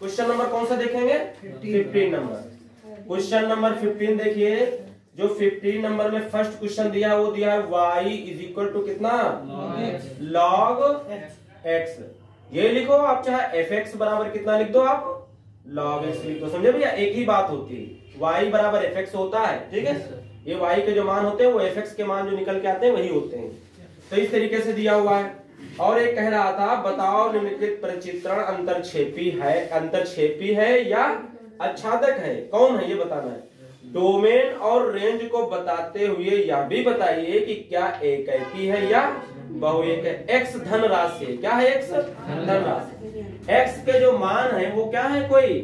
Question number कौन सा देखेंगे? 15 नंबर। क्वेश्चन नंबर 15 देखिए, जो 15 नंबर में फर्स्ट क्वेश्चन दिया है वो दिया है y इज इक्वल टू कितना? log x। ये लिखो आप, चाहे fx बराबर कितना लिख दो आप, log x लिख दो। समझे भैया, एक ही बात होती है, y बराबर fx होता है, ठीक है। ये y के जो मान होते हैं वो fx के मान जो निकल के आते हैं वही होते हैं। तो इस तरीके से दिया हुआ है। और एक कह रहा था बताओ निम्नलिखित परिचित्रण अंतरक्षेपी है या आच्छादक है, कौन है ये बताना है। डोमेन और रेंज को बताते हुए यह भी बताइए कि क्या एकैकी है या बहुएक है। एक्स धन राशि है, क्या है? एक्स धन राशि। एक्स के जो मान है वो क्या है? कोई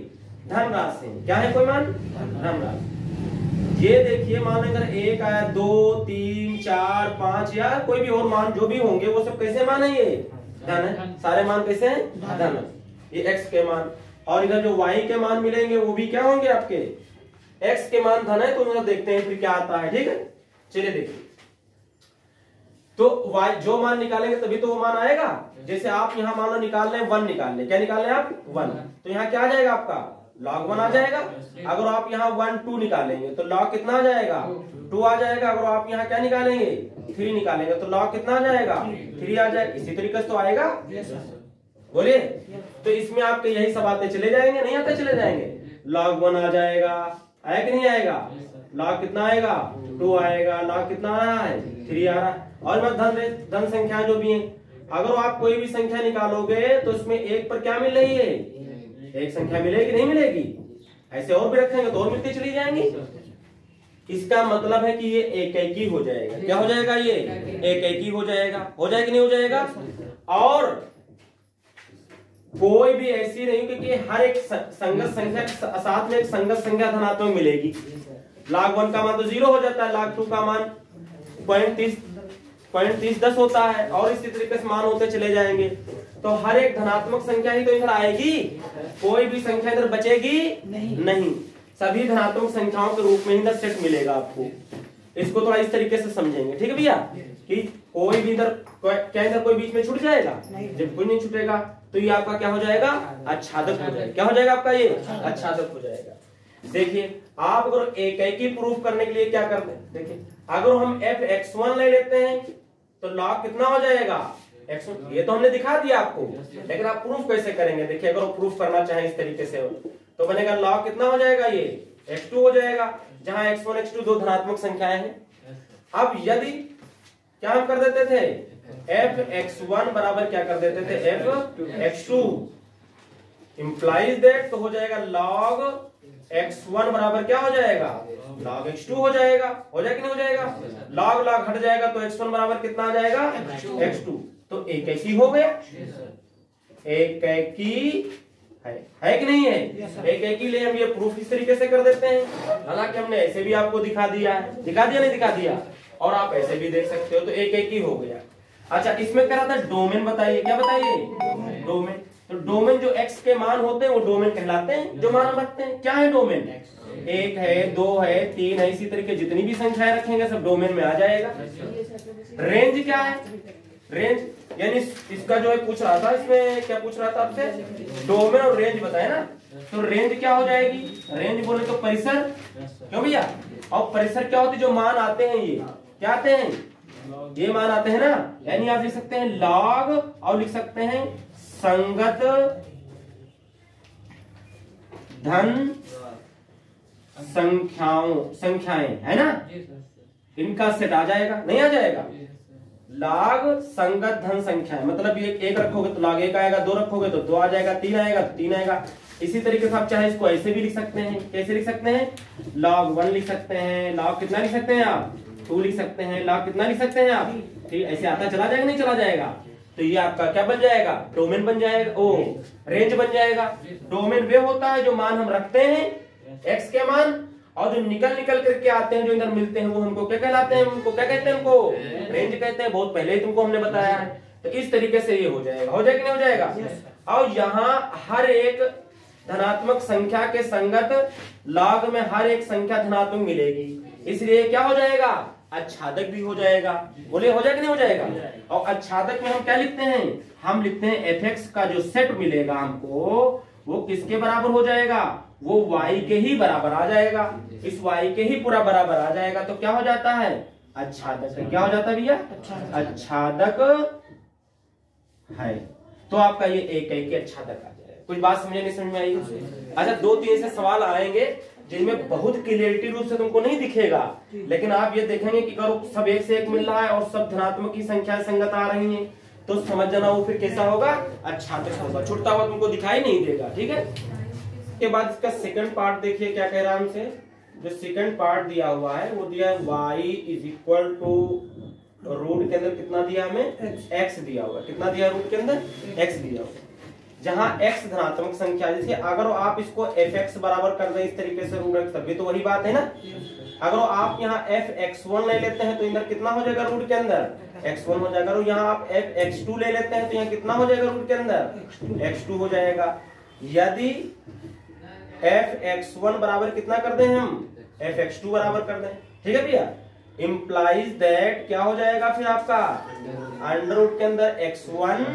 धन राशि। क्या है? कोई मान धन राशि। ये देखिए, मान अगर 1 आया, 2 3 4 5 या कोई भी और मान जो भी होंगे वो सब कैसे मान है? ये धन है। सारे मान कैसे हैं? धन है। ये एक्स के मान। और इधर जो वाई के मान मिलेंगे वो भी क्या होंगे आपके? एक्स के मान धन है, तो उधर देखते हैं फिर क्या आता है, ठीक है। चलिए देखिए, तो y जो मान निकालेंगे तभी तो वो मान आएगा। जैसे आप यहाँ मान लो निकाल रहे हैं 1 निकाल लें, क्या निकाल रहे हैं आप? 1। तो यहाँ क्या आ जाएगा आपका? log 1 आ जाएगा। अगर आप यहाँ 1 2 निकालेंगे तो log कितना आ जाएगा? 2 आ जाएगा। अगर आप यहाँ क्या निकालेंगे? 3 निकालेंगे तो log कितना आ जाएगा? 3 आ जाएगा। इसी तरीके से तो आएगा, बोलिए। तो इसमें आपके यही सब आते चले जाएंगे, नहीं आते चले जाएंगे। log 1 आ जाएगा, आया कि नहीं आएगा? log कितना आएगा? 2 आएगा। log कितना आ रहा है? 3 आ रहा है। और मैं धन संख्या जो भी है, अगर आप कोई भी संख्या निकालोगे तो इसमें एक पर क्या मिल रही है? एक संख्या मिलेगी, नहीं मिलेगी? ऐसे और भी रखेंगे तो और मिलती चली जाएंगी। इसका मतलब है कि ये एकैकी हो जाएगा। क्या हो जाएगा? ये एकैकी हो जाएगा। हो जाएगा कि नहीं हो जाएगा? और कोई भी ऐसी नहीं, क्योंकि हर एक संगत संख्या साथ में एक संगत संख्या धनात्मक मिलेगी। log 1 का मान तो 0 हो जाता है, log 2 का मान 0.30 होता है, और इसी तरीके से मान होते चले जाएंगे। तो हर एक धनात्मक संख्या ही तो इधर आएगी, कोई भी संख्या इधर बचेगी नहीं। सभी धनात्मक संख्याओं के रूप में इधर सेट मिलेगा आपको। इसको थोड़ा इस तरीके से समझेंगे, ठीक है भैया, कि कोई भी इधर क्या इधर कोई बीच में छूट जाएगा? जब कोई नहीं छूटेगा तो ये आपका क्या हो जाएगा? आच्छादक हो जाएगा। क्या हो जाएगा आपका? ये आच्छादक हो जाएगा। देखिए, आप अगर एकैकी प्रूफ करने के लिए क्या करते हैं, देखिए अगर हम fx1 ले लेते हैं तो log कितना हो जाएगा? x1। ये तो हमने दिखा दिया आपको, लेकिन आप प्रूफ कैसे करेंगे? देखिए, अगर वो प्रूफ करना चाहें इस तरीके से तो बनेगा log कितना हो जाएगा? ये x2 हो जाएगा, जहां x1 x2 दो धनात्मक संख्याएं हैं। अब यदि क्या हम कर देते थे? fx1 बराबर क्या कर देते थे? fx2 इंप्लाइज दैट, तो हो जाएगा log x1 बराबर क्या हो जाएगा? log x2 हो जाएगा। हो जाएगा कि नहीं हो जाएगा? log log हट जाएगा तो x1 बराबर कितना आ जाएगा? x2। तो एकैकी हो गया। एकैकी है कि नहीं है? एकैकी ले हम ये प्रूफ इस तरीके से कर देते हैं। हालांकि हमने ऐसे भी आपको दिखा दिया है, दिखा दिया नहीं दिखा दिया, और आप ऐसे भी देख सकते हो। तो एकैकी हो गया। अच्छा, इसमें कह रहा था डोमेन बताइए। क्या बताइए? डोमेन। तो डोमेन जो x के मान होते हैं वो डोमेन कहलाते हैं, जो मान हम रखते हैं। क्या है डोमेन? 1 है, 2 है, 3 है, इसी तरीके जितनी भी संख्याएं रखेंगे सब डोमेन में आ जाएगा। रेंज क्या है? रेंज यानी इसका जो है पूछ रहा था, इसमें क्या पूछ रहा था आपसे? डोमेन और रेंज बताए ना। तो रेंज क्या हो जाएगी? रेंज बोले तो परिसर। क्यों भैया? और परिसर क्या होती है? जो मान आते हैं ये क्या आते हैं? ये मान आते हैं ना। यानी आप लिख सकते हैं log और लिख सकते हैं संगत धन संख्याएं, है ना। इनका सेट आ जाएगा, नहीं आ जाएगा? log संगत धन संख्याएं, मतलब ये 1 रखोगे तो log 1 आएगा, 2 रखोगे तो 2 आ जाएगा, 3 आएगा तो 3 आएगा। इसी तरीके से आप चाहे इसको ऐसे भी लिख सकते हैं। कैसे लिख सकते हैं? log 1 लिख सकते हैं, log कितना लिख सकते हैं आप? 2 लिख सकते हैं, log कितना लिख सकते हैं आप? ठीक, ऐसे आता चला जाएगा, नहीं चला जाएगा? तो ये आपका क्या बन जाएगा? डोमेन बन जाएगा, ओ रेंज बन जाएगा। डोमेन वे होता है जो मान हम रखते हैं x के मान, और जो निकल करके आते हैं, जो इधर मिलते हैं, वो हमको क्या कहलाते हैं? उनको क्या कहते हैं? उनको रेंज कहते हैं। बहुत पहले ही तुमको हमने बताया है। तो इस तरीके से ये हो जाएगा। हो जाएगा कि नहीं हो जाएगा? और यहाँ हर एक धनात्मक संख्या के संगत log में हर एक संख्या धनात्मक मिलेगी, इसलिए क्या हो जाएगा? आच्छादक भी हो जाएगा। बोले हो जाएगा नहीं हो जाएगा? और आच्छादक में हम क्या लिखते हैं? हम लिखते हैं fx का जो सेट मिलेगा हमको वो किसके बराबर हो जाएगा, वो y के ही बराबर आ जाएगा, इस y के ही पूरा बराबर आ जाएगा। तो क्या हो जाता है, आच्छादक है। क्या हो जाता है भैया, आच्छादक है। तो आपका ये एक आच्छादक आ जाएगा। कुछ बात समझे नहीं समझ में आई? अच्छा, 2-3 ऐसे सवाल आएंगे जिनमें बहुत क्लियरिटी रूप से तुमको नहीं दिखेगा, लेकिन आप ये देखेंगे कि अगर सब एक से एक मिल रहा है और सब धनात्मक की संख्या संगत आ रही है तो समझ जाना वो फिर कैसा होगा, आच्छादक होगा। छूटता हुआ तुमको दिखाई नहीं देगा। ठीक है, इसके बाद इसका सेकंड पार्ट देखिए क्या कह रहा है हमसे। जो सेकंड पार्ट दिया हुआ है वो दिया है y is equal to root के अंदर कितना दिया हमें, x दिया हुआ। कितना दिया रूट के अंदर, x दिया हुआ। जहां x धनात्मक संख्या, जैसे अगर आप इसको fx बराबर कर दें इस तरीके से रूट x, तभी तो वही बात है ना। अगर आप यहाँ fx1 ले लेते हैं तो इधर कितना हो जाएगा रूट के अंदर, x1 हो जाएगा। और यहाँ आप fx2 ले लेते हैं तो यहाँ कितना हो जाएगा रूट के अंदर, x2 हो जाएगा। यदि fx1 बराबर कितना कर दें हम, fx2 बराबर कर दें, ठीक है भैया, इम्प्लाइज दैट क्या हो जाएगा फिर आपका, अंडर रूट के अंदर x1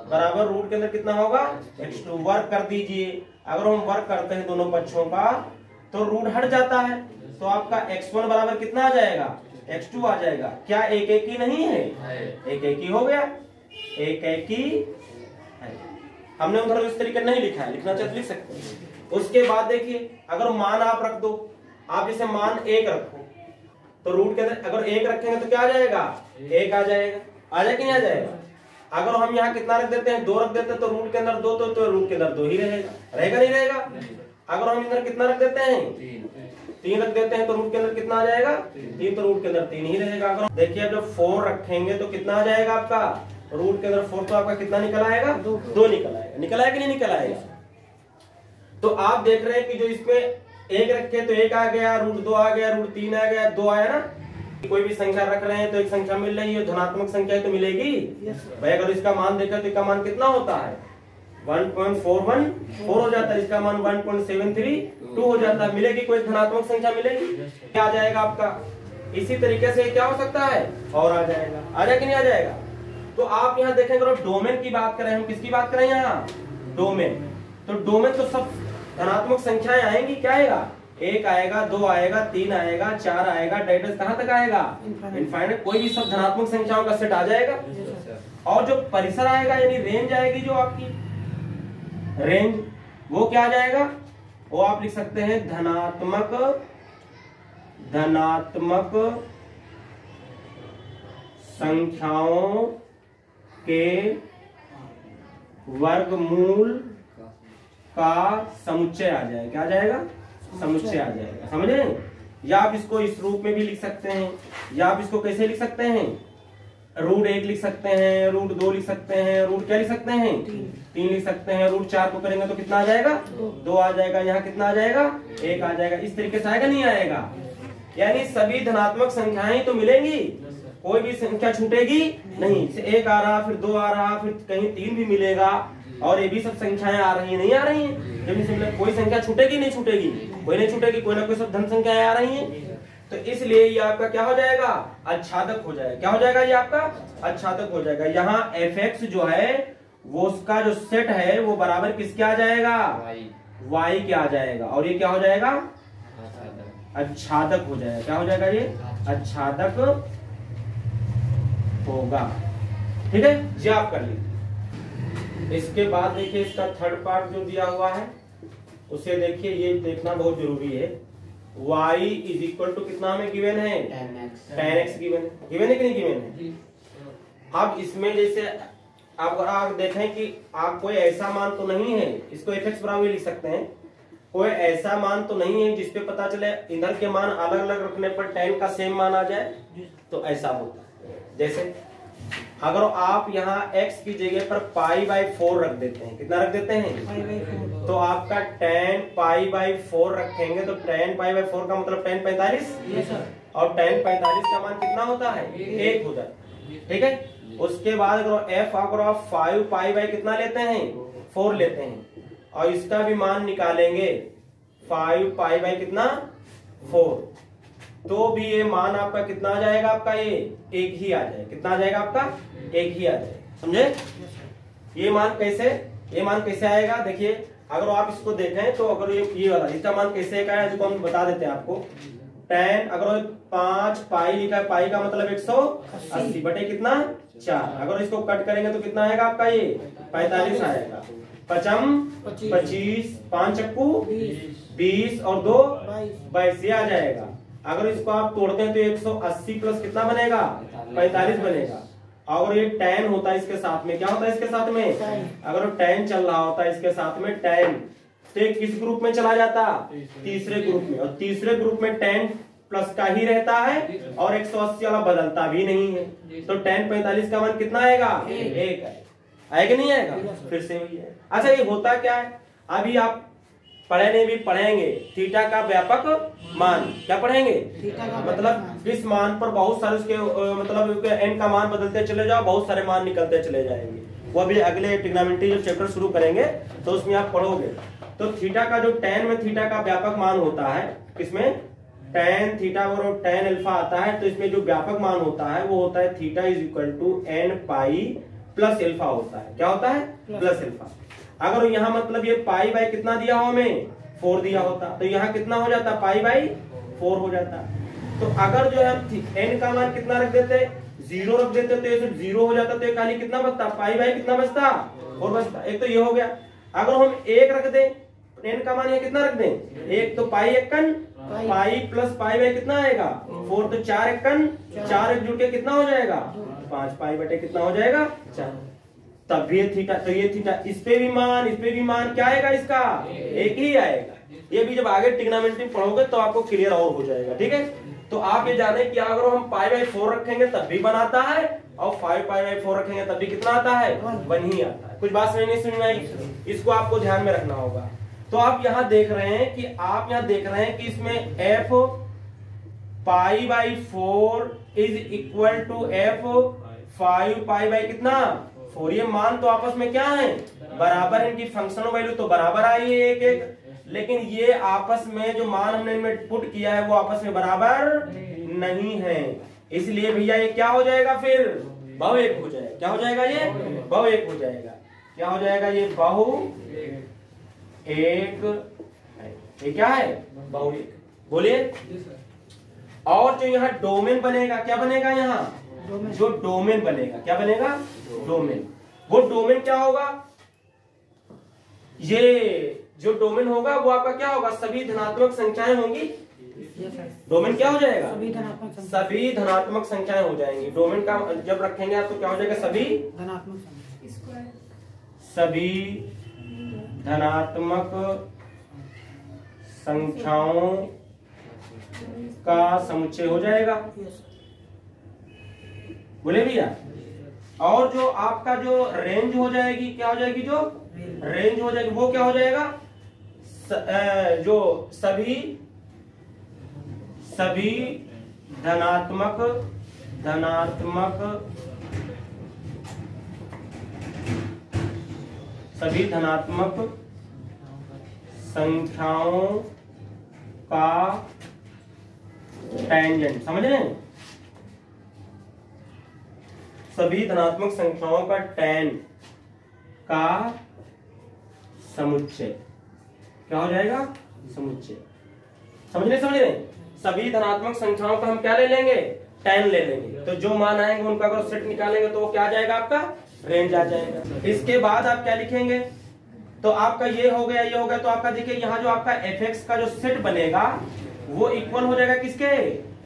बराबर रूट के अंदर कितना होगा, x2। वर्क कर दीजिए। अगर हम वर्क करते हैं दोनों पक्षों का तो रूट हट जाता है, तो आपका x1 बराबर कितना आ जाएगा, x2 आ जाएगा। क्या एक एक ही नहीं है, एक एक ही हो गया, एक एक ही है। हमने उधर इस तरीके नहीं लिखा है, लिखना चाहिए लिख सकते हैं। उसके बाद देखिए, अगर मान आप रख दो, आप जैसे मान 1 रखो तो रूट के अंदर अगर 1 रखेंगे तो क्या आ जाएगा, 1 आ जाएगा। आ जाए कि नहीं आ जाएगा। अगर हम यहाँ कितना रख देते हैं, 2 रख देते हैं तो रूट के अंदर 2, तो रूट के अंदर 2 ही रहेगा, रहेगा नहीं रहेगा। अगर हम इधर कितना रख देते हैं, 3 रख देते हैं तो रूट के अंदर कितना आ जाएगा, 3, तो रूट के अंदर 3 ही रहेगा। अगर देखिए जब 4 रखेंगे तो कितना आ जाएगा आपका, रूट के अंदर 4, तो आपका कितना निकल आएगा, 2 निकल आएगा। निकल आएगा कि नहीं निकल आएगा। तो आप देख रहे हैं कि जो इसमें 1 रखे तो 1 आ गया, रूट 2 आ गया, रूट 3 आ गया, 2 आया ना। कोई भी संख्या रख रहे हैं तो एक संख्या मिल रही है, धनात्मक संख्या तो मिलेगी भाई। अगर इसका मान देखा तो इसका मान कितना होता है, 1.414 हो जाता है, इसका मान 1.732 हो जाता है। मिलेगी कोई धनात्मक संख्या मिलेगी, क्या आ जाएगा आपका। इसी तरीके से क्या हो सकता है, और आ जाएगा। आ जाए कि नहीं आ जाएगा। तो आप यहाँ देखेंगे अगर डोमेन की बात करें, हम किसकी बात करें यहाँ, डोमेन। तो डोमेन तो सब धनात्मक संख्याएं आएंगी। क्या आएगा, 1 आएगा, 2 आएगा, 3 आएगा, 4 आएगा, डेटा कहां तक आएगा, इनफाइनाइट। कोई भी सब धनात्मक संख्याओं का सेट आ जाएगा। और जो परिसर आएगा यानी रेंज आएगी, जो आपकी रेंज, वो क्या आ जाएगा, वो आप लिख सकते हैं धनात्मक संख्याओं के वर्गमूल का समुच्चय आ जाएगा। क्या आ जाएगा, समुच्चय आ जाएगा। समझे। या आप इसको इस रूप में भी लिख सकते हैं, या आप इसको कैसे लिख सकते हैं, रूट 1 लिख सकते हैं, रूट 2 लिख सकते हैं, रूट क्या लिख सकते हैं, 3 लिख सकते हैं। रूट 4 को करेंगे तो कितना आ जाएगा, 2 आ जाएगा। यहाँ कितना आ जाएगा, 1 आ जाएगा। इस तरीके से आएगा नहीं आएगा। यानी सभी धनात्मक संख्याएं तो मिलेंगी, कोई भी संख्या छूटेगी नहीं। 1 आ रहा, फिर 2 आ रहा, फिर कहीं 3 भी मिलेगा, और ये भी सब संख्याएं आ रही है, नहीं आ रही हैं। जब इसमें कोई संख्या छूटेगी नहीं छूटेगी, कोई नहीं छूटेगी, कोई ना कोई सब धन संख्याएं आ रही हैं। तो इसलिए ये आपका क्या हो जाएगा, आच्छादक हो जाएगा। क्या हो जाएगा, ये आपका आच्छादक हो जाएगा। यहाँ fx जो है वो उसका जो सेट है वो बराबर किसके आ जाएगा, y के आ जाएगा। और ये क्या हो जाएगा, आच्छादक हो जाएगा। क्या हो जाएगा, ये आच्छादक होगा। ठीक है, ये आप कर लीजिए। इसके बाद देखिए इसका थर्ड पार्ट जो दिया हुआ है उसे देखिए, ये देखना बहुत जरूरी है। y इज इक्वल टू कितना हमें गिवन है, 10x गिवन है। गिवन है कि नहीं गिवन है। अब इसमें जैसे आप देखें कि आप कोई ऐसा मान तो नहीं है, इसको fx बराबर लिख सकते हैं। कोई ऐसा मान तो नहीं है जिसपे पता चले इधर के मान अलग अलग रखने पर tan का सेम मान आ जाए, तो ऐसा होता है। जैसे अगर आप यहाँ x की जगह पर π/4 रख देते हैं, कितना रख देते हैं, तो आपका tan π/4 रखेंगे तो tan π/4 का मतलब tan 45, और tan 45 का मान कितना होता है, 1 होता है। ठीक है। उसके बाद अगर आप 5π कितना लेते हैं, 4 लेते हैं, और इसका भी मान निकालेंगे 5π कितना, 4, तो भी ये मान आपका कितना आ जाएगा, आपका ये 1 ही आ जाएगा। कितना आ जाएगा आपका, 1 ही आ जाएगा। समझे। ये मान कैसे आएगा, देखिए अगर आप इसको देखें तो अगर ये वाला इसका मान कैसे का है जिसको हम बता देते हैं आपको। tan अगर 5 पाई लिखा है, पाई का मतलब 180 बटे कितना 4। अगर इसको कट करेंगे तो कितना आएगा आपका ये 45 आएगा। पचम 25, 5 चक्कू 20 और 2 22 आ जाएगा। अगर इसको आप तोड़ते हैं तो 180 प्लस कितना बनेगा 45 बनेगा। अगर ये tan होता है इसके साथ में, क्या होता है इसके साथ में, अगर tan चल रहा होता है इसके साथ में tan, तो ये किस ग्रुप में चला जाता, तीसरे ग्रुप में। और तीसरे ग्रुप में tan प्लस का ही रहता है और 180 वाला बदलता भी नहीं है। तो tan 45 का मान कितना आएगा 1 आएगा नहीं आएगा, फिर से वही है। अच्छा ये होता क्या है, अभी आप पढ़े नहीं भी पढ़ेंगे थीटा का व्यापक मान, क्या पढ़ेंगे मतलब इस मान पर बहुत सारे उसके मतलब n का मान बदलते चले जाओ, बहुत सारे मान निकलते चले जाएंगे। वो अभी अगले ट्रिग्नोमेट्री जो चैप्टर शुरू करेंगे तो उसमें आप पढ़ोगे। तो थीटा का जो tan में थीटा का व्यापक मान होता है, किसमें tan थीटा और tan अल्फा आता है, तो इसमें जो व्यापक मान होता है वो होता है theta is equal to n pi plus alpha होता है। क्या होता है प्लस अल्फा। अगर यहाँ मतलब ये पाई बाई कितना दिया हो हमें 4 दिया होता, तो यहाँ कितना हो जाता पाई बाई 4 हो जाता। तो अगर जो है हम n का मान कितना रख देते 0 रख देते तो ये सिर्फ 0 हो जाता, तो ये खाली कितना बचता पाई बाई कितना बचता 4 बचता। एक तो ये हो गया। अगर हम 1 रख दें n का मान ये कितना रख दें 1, तो पाई 1 पाई प्लस पाई बाई कितना आएगा 4, तो 4 1 4 1 जुड़ के कितना हो जाएगा 5 पाई बटे कितना हो जाएगा 4। तब ये थीटा, तो ये थीटा इस पे भी मान क्या आएगा इसका 1 ही आएगा। ये भी जब आगे ट्रिग्नोमेट्री पढ़ोगे तो आपको क्लियर और हो जाएगा। ठीक है, तो आप ये जाने कि अगर हम पाई बाई 4 रखेंगे तब भी 1 आता है और 5 पाई बाई 4 रखेंगे तब भी कितना आता है 1 ही आता है। कुछ बात समझ नहीं समझ आई, इसको आपको ध्यान में रखना होगा। तो आप यहाँ देख रहे हैं कि आप यहाँ देख रहे हैं कि इसमें f pi by 4 is equal to f 5 pi by कितना 4। ये मान तो आपस में क्या है बराबर है, इनकी फंक्शन वैल्यू तो बराबर आई है 1 1, लेकिन ये आपस में जो मान हमने इनमें पुट किया है वो आपस में बराबर नहीं है। इसलिए भैया ये क्या हो जाएगा फिर बहु 1 हो जाएगा। क्या हो जाएगा ये बहु 1 हो जाएगा। क्या हो जाएगा ये बहु 1 ये क्या है बहु 1। बोलिए। और जो यहाँ डोमेन बनेगा, क्या बनेगा यहाँ जो डोमेन बनेगा, क्या बनेगा डोमेन। वो डोमेन क्या होगा, ये जो डोमेन होगा वो आपका क्या होगा सभी धनात्मक संख्याएं होंगी। डोमेन क्या हो जाएगा सभी धनात्मक संख्याएं हो जाएंगी। डोमेन का जब रखेंगे आप तो क्या हो जाएगा सभी धनात्मक संख्याओं का समुच्चय हो जाएगा। बोले भैया। और जो आपका जो रेंज हो जाएगी, क्या हो जाएगी जो रेंज हो जाएगी वो क्या हो जाएगा जो सभी धनात्मक संख्याओं का टेंजेंट। समझ रहे हैं, सभी धनात्मक संख्याओं का tan का समुच्चय क्या हो जाएगा समुच्चय। समझ रहे सभी धनात्मक संख्याओं का हम क्या ले लेंगे tan ले लेंगे, तो जो मान आएंगे उनका अगर सेट निकालेंगे तो वो क्या आ जाएगा आपका रेंज आ जाएगा। इसके बाद आप क्या लिखेंगे, तो आपका ये हो गया ये हो गया, तो आपका देखिए यहाँ जो आपका fx का जो सेट बनेगा वो इक्वल हो जाएगा किसके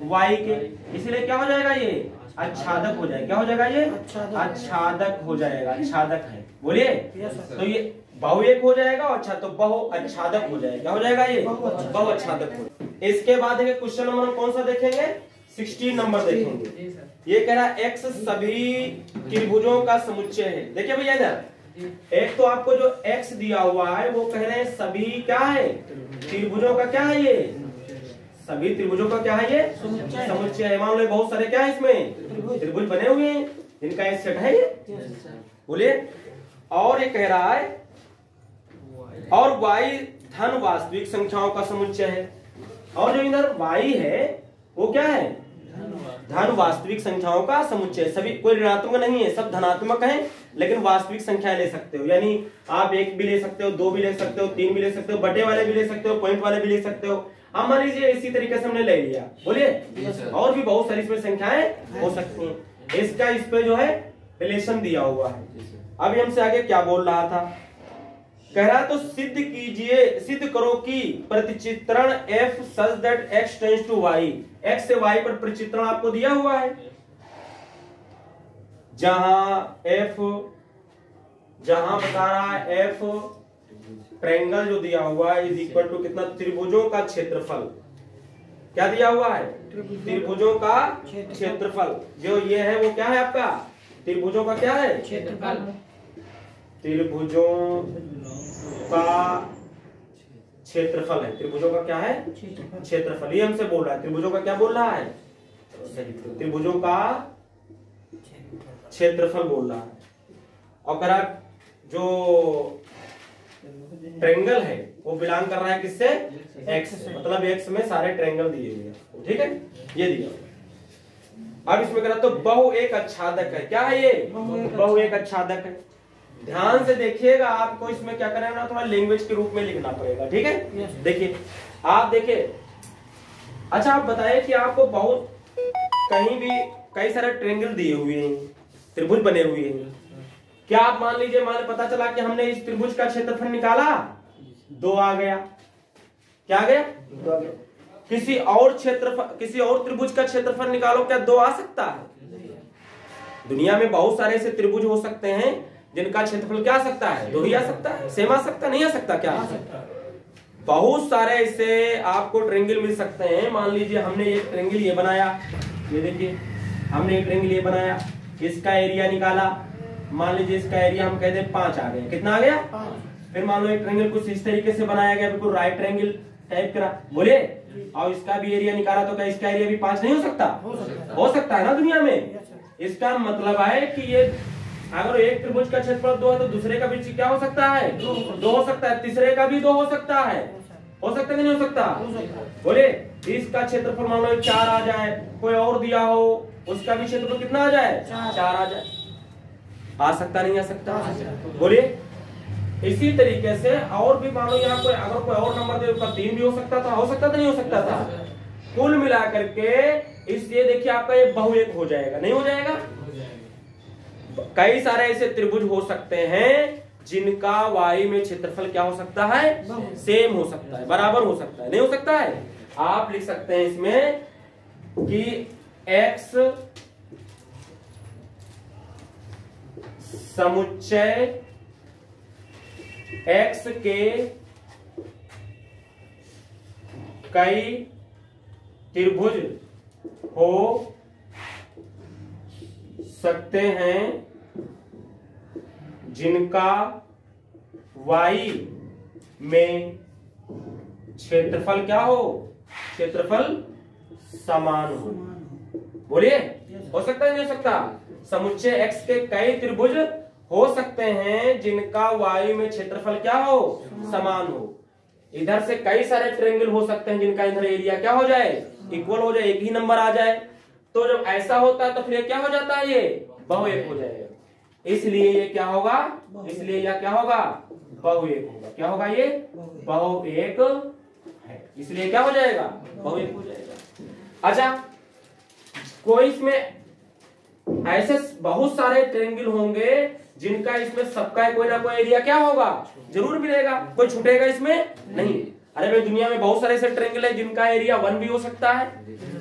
y के। इसलिए क्या हो जाएगा ये आच्छादक हो जाएगा। क्या हो जाएगा ये आच्छादक हो जाएगा। आच्छादक है बोलिए। तो ये बहु 1 हो जाएगा और अच्छा तो बहु आच्छादक हो जाएगा। क्या हो जाएगा ये बहु आच्छादक हो। इसके बाद क्वेश्चन नंबर कौन सा देखेंगे 16 नंबर देखेंगे। ये कह रहा है x सभी त्रिभुजों का समुच्चय है। देखिए भैया इधर एक तो आपको जो x दिया हुआ है वो कह रहे हैं सभी क्या है त्रिभुजों का क्या है, ये सभी त्रिभुजों का क्या है ये समुच्चय है। मान लो बहुत सारे क्या है इसमें त्रिभुज बने हुए हैं जिनका एक सेट है ये। बोलिए। और ये कह रहा है और y धन वास्तविक संख्याओं का समुच्चय है। और जो इधर y है वो क्या है धन वास्तविक संख्याओं का समुच्चय, सभी कोई ऋणात्मक नहीं है, सब धनात्मक हैं, लेकिन वास्तविक संख्या ले सकते हो, यानी आप 1 भी ले सकते हो, 2 भी ले सकते हो, 3 भी ले सकते हो, बटे वाले भी ले सकते हो, पॉइंट वाले भी ले सकते हो। हम मान लीजिए इसी तरीके से हमने ले लिया, बोलिए, और भी बहुत सारी इसमें संख्याएं हो सकती हैं। इसका इस पे जो है रिलेशन दिया हुआ है। अभी हमसे आगे क्या बोल रहा था, कह रहा तो सिद्ध कीजिए, सिद्ध करो कि प्रतिचित्रण f such that x tends to y, x से y पर प्रतिचित्रण आपको दिया हुआ है, जहां बता रहा है f ट्रायंगल जो दिया हुआ है इज इक्वल टू कितना, त्रिभुजों का क्षेत्रफल। क्या दिया हुआ है, त्रिभुजों का क्षेत्रफल। जो ये है वो क्या है आपका, त्रिभुजों का क्या है, क्षेत्रफल। त्रिभुजों का क्षेत्रफल है, त्रिभुजों का क्या है, क्षेत्रफल। ये हमसे बोल रहा है, त्रिभुजों का क्या बोल रहा है, त्रिभुजों का क्षेत्रफल बोल रहा है। और करा जो ट्रायंगल है वो बिलोंग कर रहा है किससे, x, मतलब x में सारे ट्रायंगल दिए हुए हैं, ठीक है, ये दिया। अब इसमें करा तो बहु एक आच्छादक है। क्या है ये, बहु एक आच्छादक है। ध्यान से देखिएगा, आपको इसमें क्या करना है, थोड़ा लैंग्वेज के रूप में लिखना पड़ेगा, ठीक है। देखिए आप देखिए, अच्छा आप बताइए कि आपको बहुत कहीं भी कई सारे ट्रायंगल दिए हुए हैं, त्रिभुज बने हुए हैं, क्या आप मान लीजिए, मान पता चला कि हमने इस त्रिभुज का क्षेत्रफल निकाला, 2 आ गया, क्या आ गया, 2 आ गया। किसी और त्रिभुज का क्षेत्रफल निकालो, क्या 2 आ सकता है? दुनिया में बहुत सारे ऐसे त्रिभुज हो सकते हैं जिनका क्षेत्रफल क्या आ सकता है, 2 ही आ सकता है, सेम आ सकता, नहीं आ सकता, क्या आ सकता है? बहुत सारे ऐसे आपको ट्रायंगल मिल सकते हैं। मान लीजिए हमने एक ट्रायंगल ये बनाया, ये देखिए हमने एक ट्रायंगल ये बनाया, इसका एरिया निकाला, मान लीजिए इसका एरिया हम कहते हैं 5 आ गया, कितना आ गया, 5। फिर मान लो एक ट्रायंगल कुछ इस तरीके से बनाया गया, बिल्कुल राइट ट्रायंगल टाइप करा, बोले, और इसका भी एरिया निकाला, तो क्या इसका एरिया भी 5 नहीं हो सकता? हो सकता है ना दुनिया में। इसका मतलब है कि ये अगर एक त्रिभुज का क्षेत्रफल 2 है तो दूसरे का भी क्या हो सकता है, 2 हो सकता है, तीसरे का भी 2 हो सकता है, हो सकता है कि नहीं हो सकता? बोले इसका क्षेत्रफल मान लो 4 आ जाए, कोई और दिया हो उसका भी क्षेत्रफल कितना आ जाए, 4 आ जाए, आ सकता नहीं आ सकता? बोलिए। इसी तरीके से और भी मान लो यहाँ कोई अगर कोई और नंबर दे, उसका 3 भी हो सकता था, हो सकता था नहीं हो सकता था? कुल मिलाकर के इसलिए देखिए आपका ये बहु एक हो जाएगा, नहीं हो जाएगा? कई सारे ऐसे त्रिभुज हो सकते हैं जिनका y में क्षेत्रफल क्या हो सकता है, सेम हो सकता है, बराबर हो सकता है, नहीं हो सकता है? आप लिख सकते हैं इसमें कि x समुच्चय x के कई त्रिभुज हो सकते हैं जिनका y में क्षेत्रफल क्या हो, क्षेत्रफल समान हो। बोलिए, हो सकता है नहीं हो सकता? समुच्चय x के कई त्रिभुज हो सकते हैं जिनका y में क्षेत्रफल क्या हो, समान हो। इधर से कई सारे ट्रायंगल हो सकते हैं जिनका इधर एरिया क्या हो जाए, इक्वल हो जाए, एक ही नंबर आ जाए। तो जब ऐसा होता है तो फिर क्या हो जाता है, ये बहु एक हो जाएगा। इसलिए ये क्या होगा, इसलिए यह क्या होगा, बहु एक होगा। क्या होगा, ये बहु एक है, इसलिए क्या हो जाएगा, बहु एक हो जाएगा। अच्छा, कोई इसमें ऐसे बहुत सारे ट्रायंगल होंगे जिनका इसमें सबका कोई ना कोई एरिया क्या होगा, जरूर मिलेगा, कोई छूटेगा इसमें नहीं। अरे भाई दुनिया में बहुत सारे ऐसे ट्रायंगल है जिनका एरिया 1 भी हो सकता है,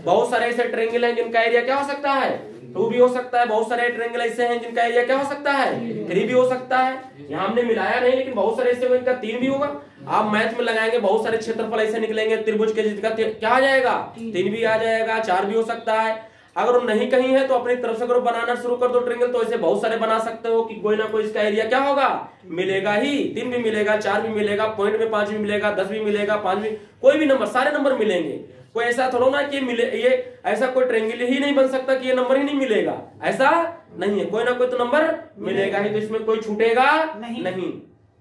बहुत सारे ऐसे ट्रायंगल है जिनका एरिया क्या हो सकता है, 2 भी हो सकता है, बहुत सारे ट्रायंगल ऐसे हैं जिनका एरिया क्या हो सकता है, 3 भी हो सकता है। यहाँ हमने मिलाया नहीं, लेकिन बहुत सारे ऐसे जिनका 3 भी होगा। आप मैथ में लगाएंगे बहुत सारे क्षेत्रफल ऐसे निकलेंगे त्रिभुज के जिसका क्या आ जाएगा, 3 भी आ जाएगा, 4 भी हो सकता है। अगर नहीं कहीं है तो अपनी तरफ से करो, बनाना शुरू कर दो ट्रायंगल, तो ऐसे बहुत सारे बना सकते हो कि कोई ना कोई इसका एरिया क्या होगा, मिलेगा ही। 3 भी मिलेगा, 4 भी मिलेगा, पॉइंट में 5 भी मिलेगा, 10 भी मिलेगा, 5 भी, कोई भी नंबर, सारे नंबर मिलेंगे। कोई ऐसा थोड़ा ना कि मिले, ये ऐसा कोई ट्रायंगल ही नहीं बन सकता कि ये नंबर ही नहीं मिलेगा, ऐसा नहीं है, कोई ना कोई तो नंबर मिलेगा ही, तो इसमें कोई छूटेगा नहीं।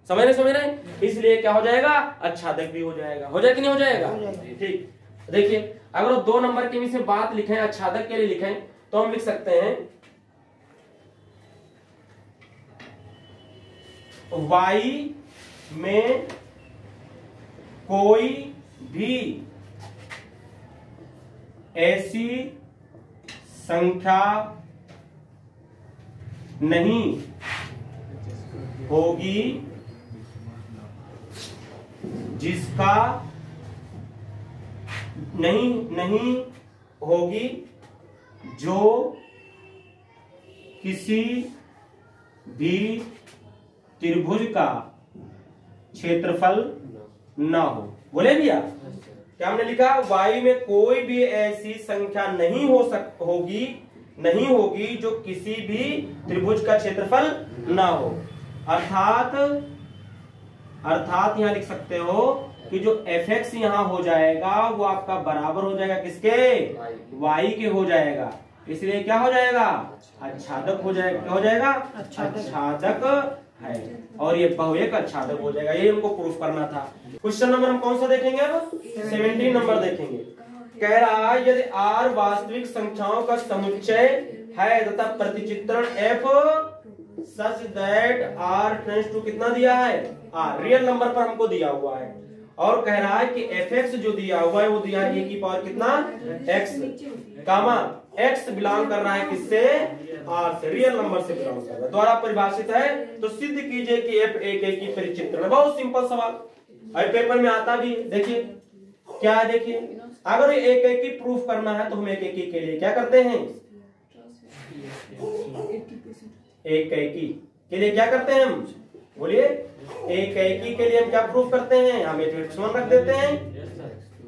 समझ रहे? इसलिए क्या हो जाएगा, आच्छादक भी हो जाएगा। हो जाए कि नहीं हो जाएगा? ठीक। देखिए अगर 2 नंबर के बीच में बात लिखें, आच्छादक के लिए लिखें, तो हम लिख सकते हैं y में कोई भी ऐसी संख्या नहीं होगी जिसका नहीं होगी जो किसी भी त्रिभुज का क्षेत्रफल ना हो। बोले भैया क्या हमने लिखा, y में कोई भी ऐसी संख्या नहीं होगी जो किसी भी त्रिभुज का क्षेत्रफल ना हो। अर्थात यहां लिख सकते हो कि जो fx यहां हो जाएगा वो आपका बराबर हो जाएगा किसके, y के हो जाएगा। इसलिए क्या हो जाएगा, आच्छादक हो जाएगा। क्या हो जाएगा, आच्छादक है, और ये बहुएक आच्छादक हो जाएगा। ये हमको प्रूफ करना था। क्वेश्चन नंबर हम कौन सा देखेंगे अब, 17 नंबर देखेंगे। कह रहा है यदि r वास्तविक संख्याओं का समुच्चय है तथा प्रतिचित्रण f such that r tends to कितना दिया है, r रियल नंबर पर हमको दिया हुआ है, और कह रहा है कि fx जो दिया हुआ है वो दिया है e की पावर कितना x कामा x बिलोंग कर रहा है किससे, r से, रियल नंबर से बिलोंग कर रहा है, द्वारा परिभाषित है। तो सिद्ध कीजिए कि f एक एक की परिचित्रण। बहुत सिंपल सवाल, और पेपर में आता भी। देखिए क्या है, देखिए अगर एक एक की प्रूफ करना है तो हम एक एक के लिए क्या करते हैं, एक एक के लिए क्या करते हैं हम, बोलिए एक एक के लिए हम क्या प्रूफ करते हैं, हम f(x1) रख देते हैं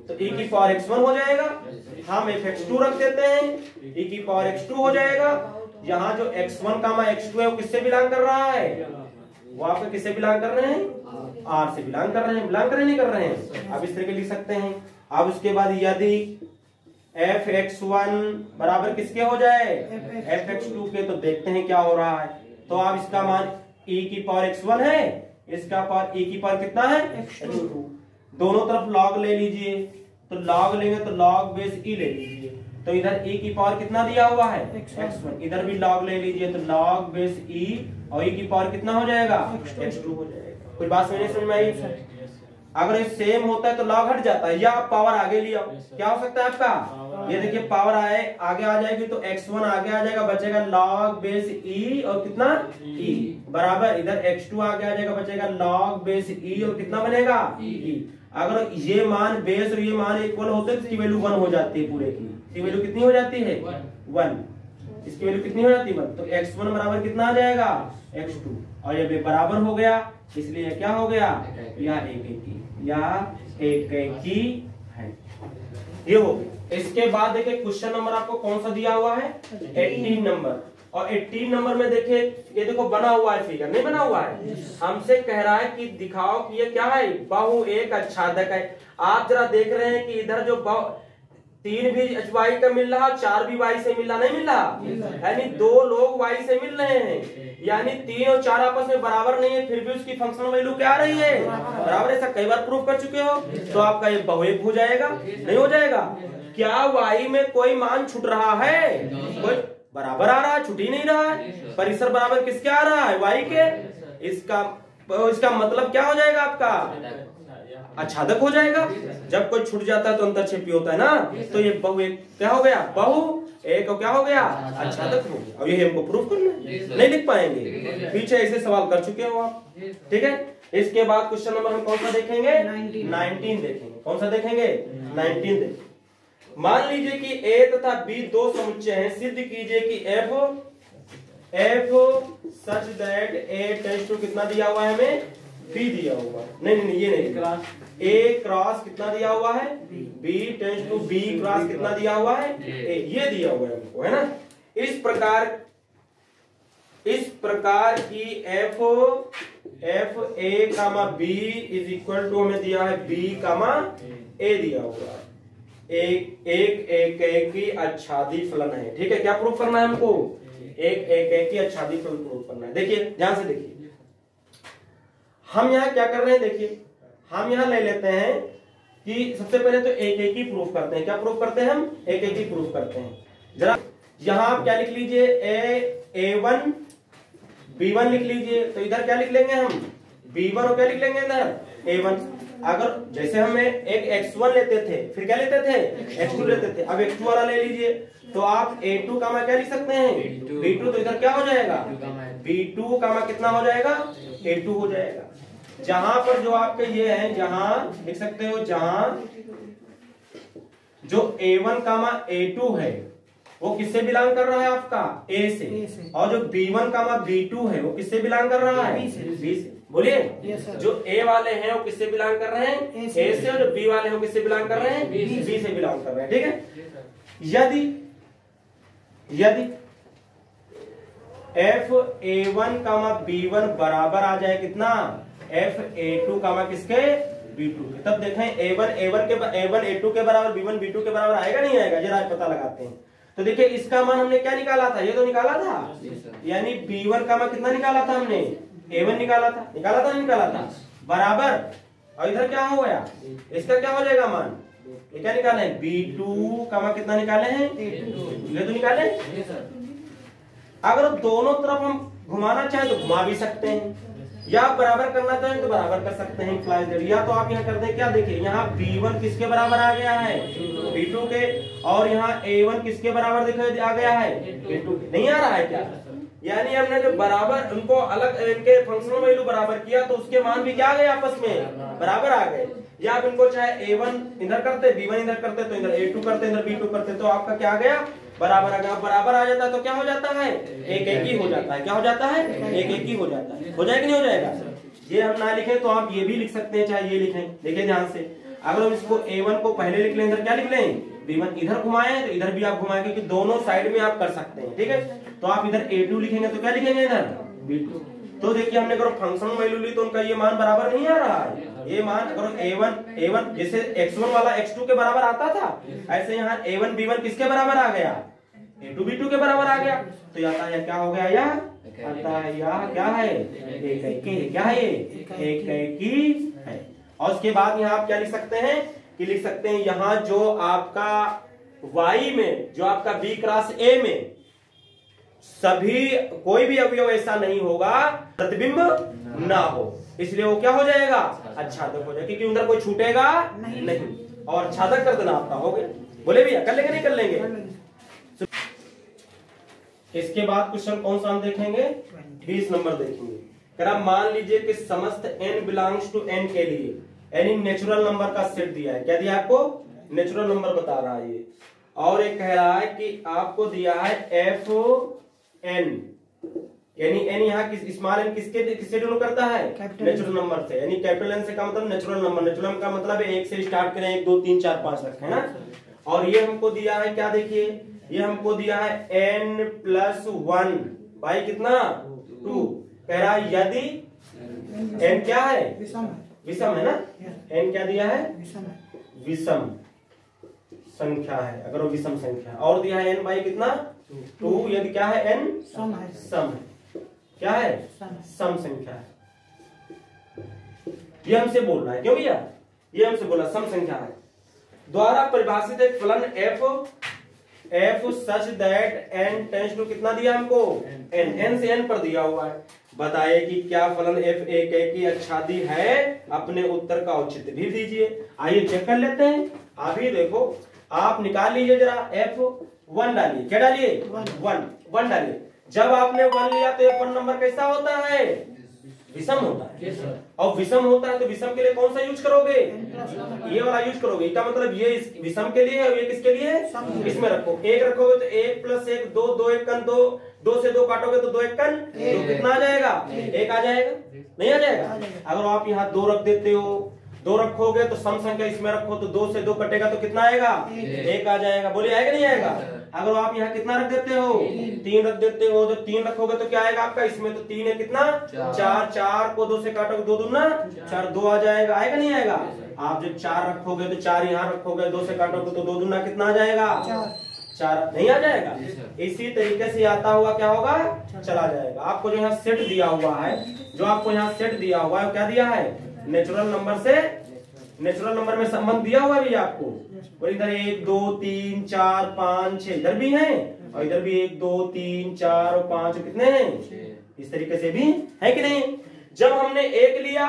तो e की पावर x1 हो जाएगा, हम f(x2) रख देते हैं e की पावर x2 हो जाएगा। यहाँ जो x1 x2 है वो किससे बिलोंग कर रहा है, वो आपका किससे बिलोंग कर रहे हैं, r से बिलोंग कर रहे हैं, बिलोंग कर नहीं कर रहे हैं। अब इस तरह के लिख सकते हैं। अब उसके बाद यदि fx1 बराबर किसके हो जाए, fx2 के, तो देखते हैं क्या हो रहा है। तो आप इसका मान e की पावर x1 है, इसका पावर e की पावर कितना है x2, दोनों तरफ log ले लीजिए, तो log लेंगे तो log बेस e ले लीजिए, तो इधर e की पावर कितना दिया हुआ है x1, इधर भी log ले लीजिए तो log बेस e, और e की पावर कितना हो जाएगा x2 हो जाएगा। कोई बात समझ में आई? अगर ये सेम होता है तो log हट जाता है, या आप पावर आगे लिया, क्या हो सकता है आपका, ये देखिए पावर आगे आ जाएगी तो x1 आगे आ जाएगा, बचेगा log बेस e और कितना e, बराबर इधर x2 आगे आ जाएगा, बचेगा log बेस e और कितना बनेगा e। अगर ये मान बेस और ये मान इक्वल होते हैं तो इसकी वैल्यू 1 हो जाती है, पूरे की इसकी वैल्यू कितनी हो जाती है 1, इसकी वैल्यू कितनी हो जाती है 1, तो x1 बराबर कितना आ जाएगा x2, और ये बराबर हो गया, इसलिए क्या हो गया, यह एक एक की है, ये हो गया। इसके बाद देखिए क्वेश्चन नंबर आपको कौन सा दिया हुआ है 18 नंबर, और 18 नंबर में देखिए ये देखो बना हुआ है फिगर, नहीं बना हुआ है, हमसे कह रहा है कि दिखाओ कि ये क्या है, बहु एक आच्छादक है। आप जरा देख रहे हैं कि इधर जो 3 भी y का मिल रहा, 4 भी y से मिल रहा, नहीं मिल रहा, यानी 2 लोग y से मिल रहे हैं, यानी 3 और 4 आपस में बराबर नहीं है, फिर भी उसकी फंक्शनल वैल्यू क्या आ रही है, बराबर। ऐसा कई बार प्रूफ कर चुके हो, तो आपका ये बहुएक हो जाएगा, नहीं हो जाएगा। क्या y में कोई मान छूट रहा है, कोई बराबर आ रहा है, छूट ही नहीं रहा है, परिसर बराबर किसके आ रहा है, y के। इसका मतलब क्या हो जाएगा आपका, आच्छादक हो जाएगा। जब कोई छूट जाता है तो अंतरक्षेपी होता है ना, तो ये बहु एक क्या हो गया, बहु एक क्या हो गया, आच्छादक हो गया। अब ये हमको प्रूफ करना है, नहीं लिख पाएंगे, पीछे ऐसे सवाल कर चुके हो आप, ठीक है। इसके बाद क्वेश्चन नंबर हम कौन सा देखेंगे 19 देखेंगे, कौन सा देखेंगे 19 देखेंगे। मान लीजिए कि a तथा b 2 समुच्चय हैं, सिद्ध कीजिए कि f such that a tends to कितना दिया हुआ है हमें, b दिया हुआ है, नहीं ये नहीं, a क्रॉस कितना दिया हुआ है b tends to b cross कितना दिया हुआ है a, ये दिया हुआ है हमको, है ना। इस प्रकार की f a comma b is equal to हमें दिया है b कामा a दिया हुआ है, एक की आच्छादी फलन है, ठीक है। क्या प्रूफ करना है हमको, एक की आच्छादी फलन प्रूफ करना है। देखिए ध्यान से देखिए, हम यहाँ क्या कर रहे हैं, देखिए हम यहाँ ले लेते हैं कि सबसे पहले तो एक एक ही प्रूफ करते हैं। क्या प्रूफ करते हैं हम? एक एक ही प्रूफ करते हैं। जरा यहां आप क्या लिख लीजिए, A1 B1 लिख लीजिए। तो इधर क्या लिख लेंगे हम? B1 और क्या लिख लेंगे इधर? A1। अगर जैसे हम एक x1 लेते थे, फिर क्या लेते थे? x2 लेते थे। अब x2 वाला ले लीजिए, तो आप A2 कामा क्या लिख सकते हैं? B2। तो इधर क्या हो जाएगा? B2 कामा कितना हो जाएगा? A2 हो जाएगा। जहां पर जो आपके ये है, जहां लिख सकते हो, जहां जो A1 कामा A2 है वो किससे बिलोंग कर रहा है? आपका A से। और जो B1 कामा B2 है वो किससे बिलोंग कर रहा है? B से। बोलिए। जो A वाले हैं वो किससे बिलोंग कर रहे हैं? A से। और जो B वाले हैं वो किससे बिलोंग कर रहे हैं? B से बिलोंग कर रहे हैं। ठीक है। यदि FA1 कामा B1 बराबर आ जाए कितना? FA2 कामा किसके? B2 के। तब देखें A1 A2 के बराबर, B1 B2 के बराबर आएगा नहीं आएगा? जरा पता लगाते हैं। तो देखिए इसका मान हमने क्या निकाला था? ये तो निकाला था, यानी B1 का मान कितना निकाला था हमने? A1 निकाला था नहीं निकाला था? बराबर। और इधर क्या हो गया? इसका क्या हो जाएगा मान? ये क्या निकाले हैं? B2 का मान कितना निकाले हैं? ये तो निकाले। अगर दोनों तरफ हम घुमाना चाहें तो घुमा भी सकते हैं, या आप बराबर करना चाहें तो बराबर कर सकते हैं। या तो आप यहाँ कर दें, क्या देखिए यहाँ B1 किसके बराबर आ गया है? B2 के। और यहाँ A1 किसके बराबर दिखाई आ गया है? B2 के। नहीं आ रहा है क्या? यानी हमने जब बराबर उनको अलग इनके फंक्शनल वैल्यू बराबर किया तो उसके मान भी क्या आ गए? आपस में बराबर आ गए। या आप इनको चाहे A1 इधर करते, B1 इधर करते, तो इधर A2 करते, इधर B2 करते, तो आपका क्या आ गया? बराबर आ गया। बराबर आ जाता है तो क्या हो जाता है? एक एक ही हो जाता है। क्या हो जाता है? एक एक ही हो जाता है। हो जाएगा नहीं हो जाएगा? ये हम ना लिखें तो आप ये भी लिख सकते हैं, चाहे ये लिखें। देखिए ध्यान से, अगर हम इसको A1 को पहले लिख लें, इधर क्या लिख लें? B1। इधर घुमाएं तो इधर भी आप घुमाएं, क्योंकि दोनों साइड में आप कर सकते हैं। ठीक है। तो आप इधर A2 लिखेंगे तो क्या लिखेंगे? इधर B2। तो देखिए हमने अगर फंक्शन वैल्यू ली तो उनका ये मान बराबर नहीं आ रहा है। ये मान अगर A1 जैसे x1 वाला x2 के बराबर आता था, ऐसे यहाँ A1 B1 किसके बराबर आ गया? A2 B2 के बराबर आ गया। तो यहाँ आता है क्या हो गया? यह आता है यह क्या है? एक क्या है? एक है। और उसके बाद यहाँ आप क्या लिख सकते हैं कि लिख सकते हैं यहाँ जो आपका y में, जो आपका B क्रॉस A में सभी कोई भी अवयव ऐसा नहीं होगा प्रतिबिंब ना हो, इसलिए वो क्या हो जाएगा? आच्छादक हो जाएगा, क्योंकि उधर कोई छूटेगा नहीं। और आच्छादक कर देना आपका हो गया। बोले भैया कर लेंगे नहीं कर लेंगे? इसके बाद क्वेश्चन कौन सा हम देखेंगे? 20 नंबर देखेंगे। अगर आप मान लीजिए कि समस्त n बिलोंग्स टू n के लिए यानी नेचुरल नंबर का सेट दिया है। क्या दिया आपको? नेचुरल नंबर बता रहा है ये। और एक कह रहा है कि आपको दिया है Fn, यानी n यहाँ किस स्मॉल n किससे डिनोट करता है? नेचुरल नंबर से। यानी कैपिटल N से का मतलब नेचुरल नंबर। नेचुरल का मतलब है 1 से स्टार्ट करें, 1 2 3 4 5 तक, है ना। और ये हमको दिया है, क्या देखिए, ये हमको दिया है n+1 बाई कितना? 2। कह रहा है यदि n क्या है? विषम है ना। n क्या दिया है? विषम संख्या है। अगर वो विषम संख्या है, और दिया है n बाई कितना? 2। यदि क्या है? n सम है। क्या है? सम संख्या है। ये हमसे बोल रहा है, क्यों भैया? ये हमसे बोला सम संख्या है द्वारा परिभाषित एक फलन f such that n tends to कितना दिया हमको? n से n पर दिया हुआ है। बताइए कि क्या फलन f एक की आच्छादी है? अपने उत्तर का औचित्य भी दीजिए। आइए चेक कर लेते हैं। अभी देखो आप निकाल लीजिए जरा, F1 डालिए। क्या डालिए? 1 डालिए। जब आपने 1 लिया तो F1 नंबर कैसा होता है? विषम होता है। और विषम होता है तो विषम के लिए कौन सा यूज करोगे? ये वाला यूज करोगे। इसका मतलब ये विषम के लिए है और ये किसके लिए है? इसमें रखो। 1 रखोगे तो 1 + 1 2, 2 1 कन 2, 2 से 2 काटोगे तो 2 1 कन 2, कितना आ जाएगा? 1 आ जाएगा। नहीं आ जाएगा? अगर आप यहाँ 2 रख देते हो, 2 रखोगे तो सम संख्या इसमें रखो तो 2 से 2 कटेगा तो कितना आएगा? 1 आ जाएगा। बोलिए आएगा नहीं आएगा? अगर आप यहाँ कितना रख देते हो? 3 रख देते हो। जब 3 रखोगे तो क्या आएगा आपका? इसमें तो 3 है कितना? 4। 4 को 2 से काटोगे 2 दूना 4, 2 आ जाएगा। आएगा नहीं आएगा? आप जब 4 रखोगे तो 4 यहाँ रखोगे, 2 से काटोगे तो 2 दूना कितना आ जाएगा? 4 नहीं आ जाएगा? इसी तरीके से आता हुआ क्या होगा? चला जाएगा। आपको जो यहाँ सेट दिया हुआ है, जो आपको यहाँ सेट दिया हुआ है, क्या दिया है? नेचुरल नंबर से नेचुरल नंबर में संबंध दिया हुआ भी आपको, और इधर 1 2 3 4 5 6 इधर भी है, और इधर भी 1 2 3 4 और 5 कितने हैं, इस तरीके से भी है कि नहीं। जब हमने 1 लिया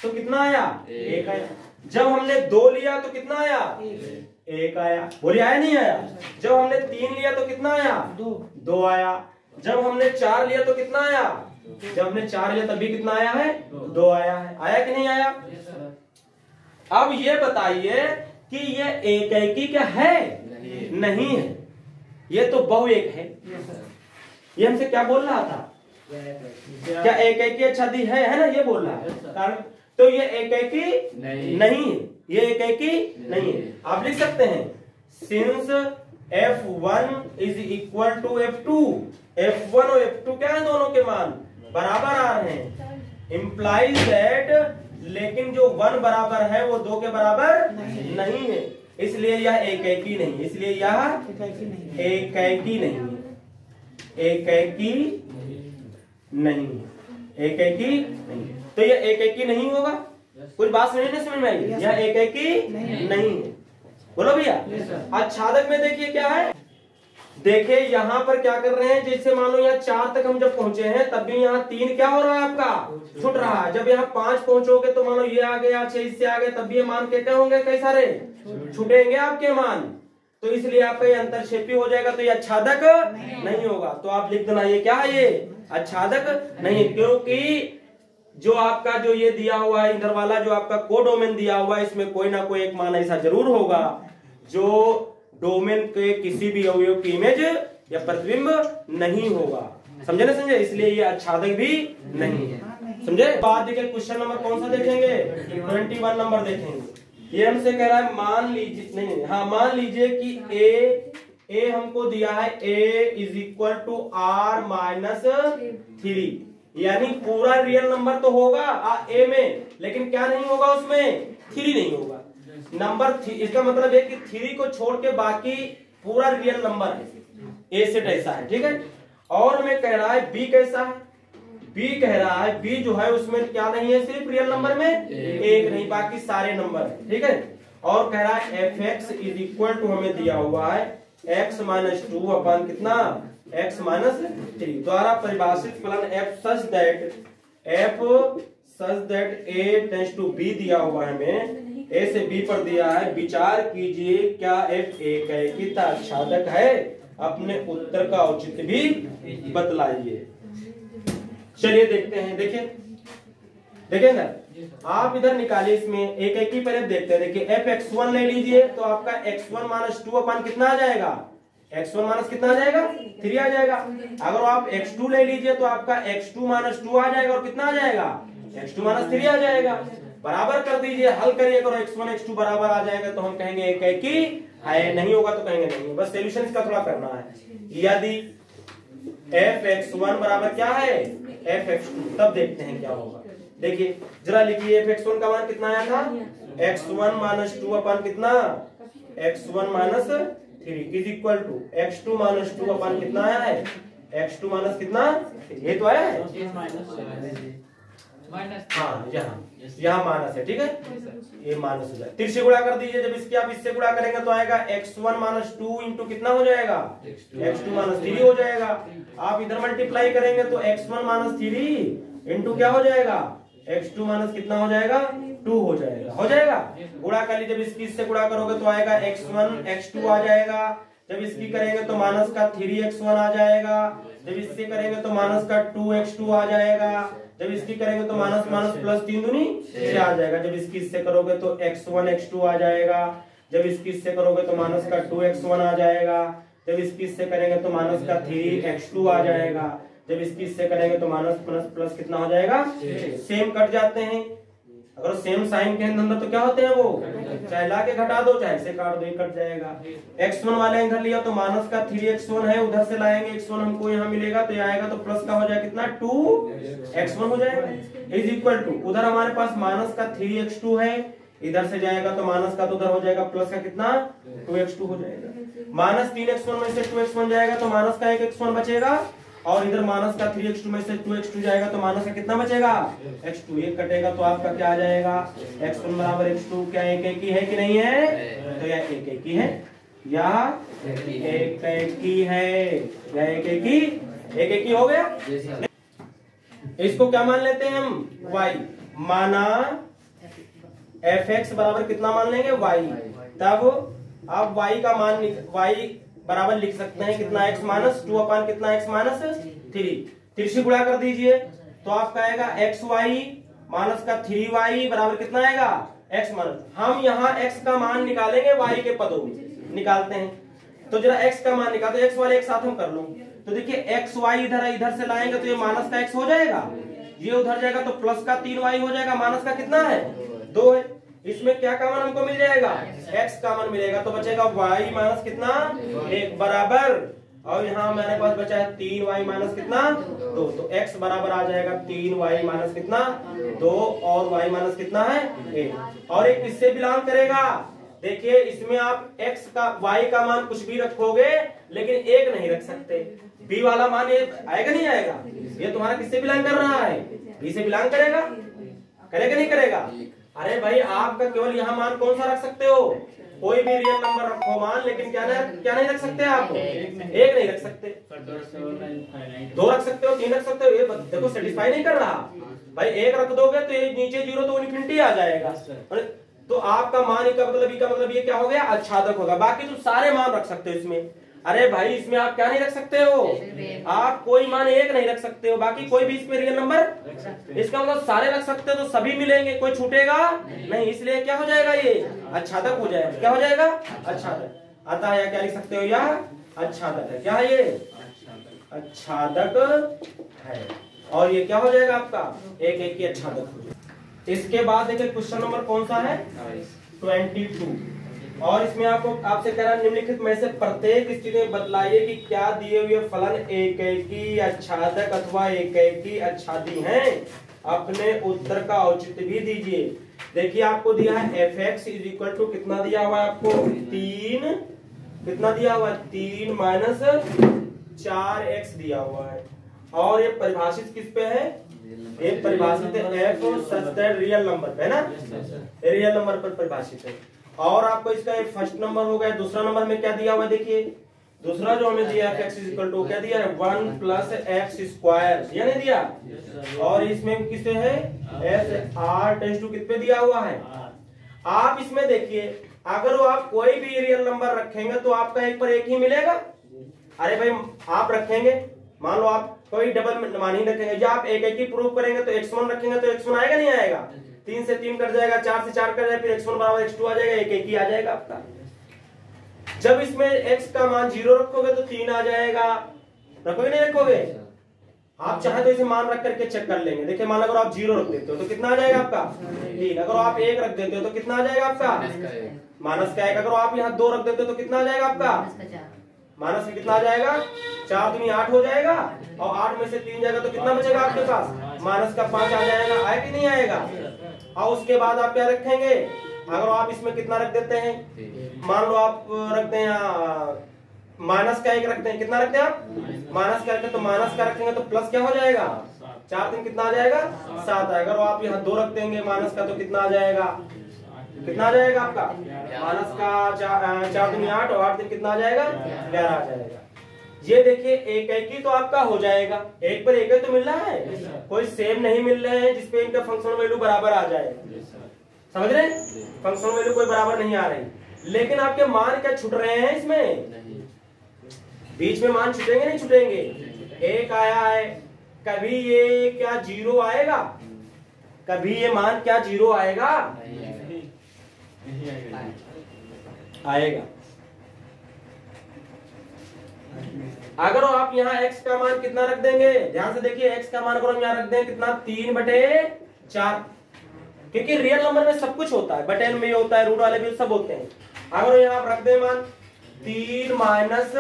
तो कितना आया, 1 आया। जब हमने 2 लिया तो कितना आया, 1 आया। बोलिए आया नहीं आया। जब हमने 3 लिया तो कितना आया, 2 आया। जब हमने 4 लिया तो कितना आया, जब हमने 4 लिया तब भी कितना आया है, 2 आया है। आया कि नहीं आया। अब ये बताइए कि ये एकैकी क्या है, नहीं है, ये तो बहुएक है। ये हमसे क्या बोल रहा था, क्या एकैकी अच्छादी है ना, ये बोल रहा है। कारण तो ये एकैकी नहीं है, ये एकैकी नहीं है। आप लिख सकते हैं since F1 is equal to F2, F1 और F2 क्या है, दोनों के मान बराबर आ रहे हैं, इम्प्लाइज दैट, लेकिन जो 1 बराबर है वो 2 के बराबर नहीं है, इसलिए यह एकैकी नहीं, इसलिए यह एकैकी नहीं है, एकैकी नहीं, एकैकी नहीं। तो यह एकैकी नहीं होगा। कुछ बात समझ में आई, यह एकैकी नहीं है। बोलो भैया। आच्छादक में देखिए क्या है, देखिए यहाँ पर क्या कर रहे हैं, जैसे मान लो यहाँ 4 तक हम जब पहुंचे हैं तब भी यहाँ 3 क्या हो रहा है आपका, छूट रहा है। जब यहाँ 5 पहुंचोगे तो मान लो ये आ गया, 6 इससे आ गए, तब भी ये मान के क्या होंगे, कई सारे छूटेंगे आपके मान, तो इसलिए आपका ये अंतरक्षेपी हो जाएगा, तो ये आच्छादक नहीं होगा। तो आप लिख देना ये क्या है, ये आच्छादक नहीं है, क्योंकि जो आपका जो ये दिया हुआ है इधर वाला जो आपका कोडोमेन दिया हुआ है, इसमें कोई ना कोई एक मान ऐसा जरूर होगा जो डोमेन के किसी भी अवयव की इमेज या प्रतिबिंब नहीं होगा। समझे ना, समझे, इसलिए ये आच्छादक भी नहीं है। समझे। बाद देखिए क्वेश्चन नंबर कौन सा देखेंगे, 21 नंबर देखेंगे। ये हमसे कह रहा है मान लीजिए, नहीं हाँ, मान लीजिए कि ए हमको दिया है a is equal to r minus 3, यानी पूरा रियल नंबर तो होगा a में, लेकिन क्या नहीं होगा उसमें, 3 नहीं होगा। नंबर 3, इसका मतलब है कि 3 को छोड़ के बाकी पूरा रियल नंबर है, ए सेट ऐसा है, ठीक है। और हमें कह रहा है बी कैसा है, बी कह रहा है बी जो है उसमें क्या नहीं है, सिर्फ रियल नंबर में 1 नहीं, बाकी सारे नंबर है, ठीक है। और कह रहा है F X is equal to, हमें दिया हुआ है x माइनस 2 अपन कितना, x माइनस 3 द्वारा परिभाषित फलन f such that a tends to b दिया हुआ है, हमें a से b पर दिया है। विचार कीजिए क्या f एकैकी आच्छादक है, अपने उत्तर का औचित्य भी बतलाइए। चलिए देखते हैं, देखिए ना, आप इधर निकालिए, इसमें एकैकी पहले देखते हैं। देखिए f(x1) ले लीजिए तो आपका x1 माइनस 2 अपन कितना आ जाएगा, x1 माइनस कितना आ जाएगा, 3 आ जाएगा। अगर आप x2 ले लीजिए तो आपका x2 माइनस 2 आ जाएगा, और कितना आ जाएगा, x2 माइनस 3 आ जाएगा। बराबर कर दीजिए, हल करिए, अगर x1 x2 बराबर आ जाएगा तो हम कहेंगे एकैकी है, नहीं होगा तो कहेंगे नहीं। बस सोल्यूशन इसका थोड़ा करना है। यदि f(x1) बराबर क्या है, f(x2), तब देखते हैं क्या होगा। देखिए जरा लिखिए, f(x1) का मान कितना आया था, x1 माइनस 2 अपन कितना, x1 minus 3 is equal to x2 minus 2 अपन कितना आया है, x2 माइनस कितना, ये तो आया है हाँ, यहाँ माइनस है, ठीक है, ये माइनस हो जाए, तिरछे गुणा कर दीजिए। जब इसकी आप इससे गुणा करेंगे तो आएगा x1 माइनस 2 इंटू कितना हो जाएगा, x2 माइनस 3 हो जाएगा। आप इधर मल्टीप्लाई करेंगे तो x1 माइनस 3 इंटू क्या हो जाएगा, x2 माइनस कितना हो जाएगा, 2 हो जाएगा, हो जाएगा। गुणा कर लीजिए, जब इसकी इससे गुणा करोगे तो आएगा x1 x2 आ जाएगा। जब इसकी करेंगे तो माइनस का 3x1 आ जाएगा। जब इससे करेंगे तो माइनस का 2x2 आ जाएगा। जब इसकी करेंगे तो माइनस माइनस प्लस 3 दूनी 6 आ जाएगा। जब इसकी इससे करोगे तो x1 x2 आ जाएगा। जब इसकी इससे करोगे तो माइनस का 2x1 आ जाएगा। जब इसकी इससे करेंगे तो माइनस का 3x2 आ जाएगा। जब इसकी इससे करेंगे तो माइनस प्लस प्लस कितना हो जाएगा, सेम कट जाते हैं। अगर सेम साइन के अंदर तो क्या होते हैं वो, चाहे ला के घटा दो चाहे से काट दो, कट जाएगा। x1 वाले इधर लिया तो माइनस का 3x1 है, उधर से लाएंगे x1 हमको यहाँ मिलेगा तो आएगा तो प्लस का हो जाएगा कितना 2x1 हो जाएगा इज इक्वल टू, उधर हमारे पास माइनस का 3x2 है, इधर से जाएगा तो माइनस का तो उधर हो जाएगा प्लस का कितना 2x2 हो जाएगा। माइनस 3x1 में से 2x1 जाएगा तो माइनस का 1x1 बचेगा और इधर माइनस का 3x2 में से 2x2 जाएगा तो माइनस का कितना बचेगा x2, एक कटेगा तो आपका क्या आ जाएगा x1 बराबर x2। क्या एक एक ही है कि नहीं है? तो यह एक एक ही है या एक एक ही है, या एक एक ही हो गया। इसको क्या मान लेते हैं हम? y माना fx बराबर कितना मान लेंगे y, तब अब y का मान y बराबर लिख सकते हैं कितना x माइनस 2 अपान कितना x माइनस 3। 3 से गुणा कर दीजिए तो आपका आएगा xy माइनस का 3y बराबर कितना आएगा x माइनस। हम यहाँ x का मान निकालेंगे y के पदों में निकालते हैं, तो जरा x का मान निकालते, x वाले एक साथ हम कर लो। तो देखिए xy इधर से लाएंगे तो ये माइनस का x हो जाएगा, ये उधर जाएगा तो प्लस का 3y हो जाएगा, माइनस का कितना है 2 है। इसमें क्या का मान हमको मिल जाएगा? x का मान मिलेगा, तो बचेगा y माइनस कितना 1 बराबर, और यहाँ मेरे पास बचा है 3y माइनस कितना 2, तो x बराबर आ जाएगा 3y माइनस कितना 2 और y माइनस कितना है 1। और एक किससे बिलोंग करेगा? देखिए इसमें आप x का y का मान कुछ भी रखोगे लेकिन 1 नहीं रख सकते, b वाला मान ये आएगा नहीं आएगा? ये तुम्हारा किससे बिलोंग कर रहा है? b से बिलोंग करेगा, करेगा नहीं करेगा? अरे भाई आपका केवल यहाँ मान कौन सा रख सकते हो? कोई भी रियल नंबर रखो मान, लेकिन क्या नहीं रख सकते आप? एक नहीं रख सकते, 2 रख सकते हो, 3 रख सकते हो। ये देखो सेटिस्फाई नहीं कर रहा भाई, 1 रख दोगे तो ये नीचे 0 तो इन्फिनिटी आ जाएगा, तो आपका मान का मतलब ये क्या हो गया? अच्छादक होगा। बाकी तो सारे मान रख सकते हो इसमें। अरे भाई इसमें आप क्या नहीं रख सकते हो? आप कोई मान 1 नहीं रख सकते हो, बाकी कोई भी इसमें रियल नंबर, इसका मतलब सारे रख सकते हो तो सभी मिलेंगे, कोई छूटेगा नहीं, इसलिए क्या हो जाएगा? ये अच्छादक हो जाएगा। क्या हो जाएगा? अच्छादक। अतः या क्या लिख सकते हो? यह अच्छादक है। क्या है ये? अच्छादक है। और ये क्या हो जाएगा आपका? एक एक की अच्छादक हो जाएगा। इसके बाद देखिए क्वेश्चन नंबर कौन सा है? 22। और इसमें आपसे कह रहा है निम्नलिखित में से प्रत्येक स्थिति में बतलाइए कि क्या दिए हुए फलन एकेकी अच्छादक अथवा एकेकी अच्छादी हैं। अपने उत्तर का औचित्य भी दीजिए। देखिए आपको दिया है fx इज इक्वल टू कितना दिया हुआ है आपको? 3, कितना दिया हुआ है? 3 माइनस 4x दिया हुआ है। और ये परिभाषित किस पे है? ये परिभाषित है f such that real number पे है ना, रियल नंबर पर परिभाषित है। और आपको इसका एक फर्स्ट नंबर हो गया। दूसरा नंबर में क्या दिया हुआ है? देखिए दूसरा जो हमें दिया है x इज इक्वल टू क्या दिया है? 1 प्लस x स्क्वायर, ये नहीं दिया? और इसमें किससे है? s r टेंस टू कितने दिया हुआ है? आप इसमें देखिए अगर आप कोई भी रियल नंबर रखेंगे तो आपका एक पर एक ही मिलेगा। अरे भाई आप रखेंगे, मान लो आप कोई डबल मान ही रखेंगे, या आप एक एक ही प्रूव करेंगे तो x1 रखेंगे तो x1 आएगा नहीं आएगा? 3 से 3 कट जाएगा, 4 से 4 कट जाएगा, फिर x1 बराबर x2 आ जाएगा, एक एक ही आ जाएगा आपका। जब इसमें x का मान 0 रखोगे तो 3 आ जाएगा, रखोगे नहीं रखोगे? आप चाहे तो इसे मान रख करके चेक कर लेंगे। देखिए मान अगर आप 0 रख देते हो तो कितना आ जाएगा आपका? 3। अगर आप 1 रख देते हो तो कितना आ जाएगा आपका? माइनस का 1। अगर आप यहाँ 2 रख देते हो तो कितना आ जाएगा आपका? माइनस में कितना आ जाएगा? 4 दूनी 8 हो जाएगा, और 8 में से 3 जाएगा तो कितना बचेगा आपके पास? माइनस का 5 आ जाएगा। आए कि नहीं आएगा? और उसके बाद आप क्या रखेंगे? अगर आप इसमें कितना रख देते हैं, मान लो आप रखते हैं माइनस का 1 रखते हैं, कितना रखते हैं आप? माइनस का रखते हैं, तो माइनस का रखेंगे तो प्लस क्या हो जाएगा? 4 दिन कितना आ जाएगा? 7 आएगा। अगर आप यहाँ 2 रख देंगे माइनस का तो कितना आ जाएगा? कितना आ जाएगा आपका? माइनस का 4 दिन 8 और 8 दिन कितना आ जाएगा? 11 आ जाएगा। ये देखिए एक एक ही तो आपका हो जाएगा, एक पर एक तो मिल रहा है, कोई सेम नहीं मिल रहे हैं जिसपे इनका फंक्शनल वैल्यू बराबर आ जाए। समझ रहे हैं? फंक्शनल वैल्यू कोई बराबर नहीं आ रही, लेकिन आपके मान क्या छूट रहे हैं इसमें? बीच में मान छूटेंगे नहीं छूटेंगे? 1 आया है, कभी ये क्या 0 आएगा? कभी ये मान क्या 0 आएगा? आएगा। अगर आप यहाँ x का मान कितना रख देंगे? ध्यान से देखिए, x का मान अगर हम यहाँ रख दें कितना? 3/4, क्योंकि रियल नंबर में सब कुछ होता है, बटेन में होता है, रूट वाले भी सब होते हैं। अगर यहाँ आप रख दें मान 3 माइनस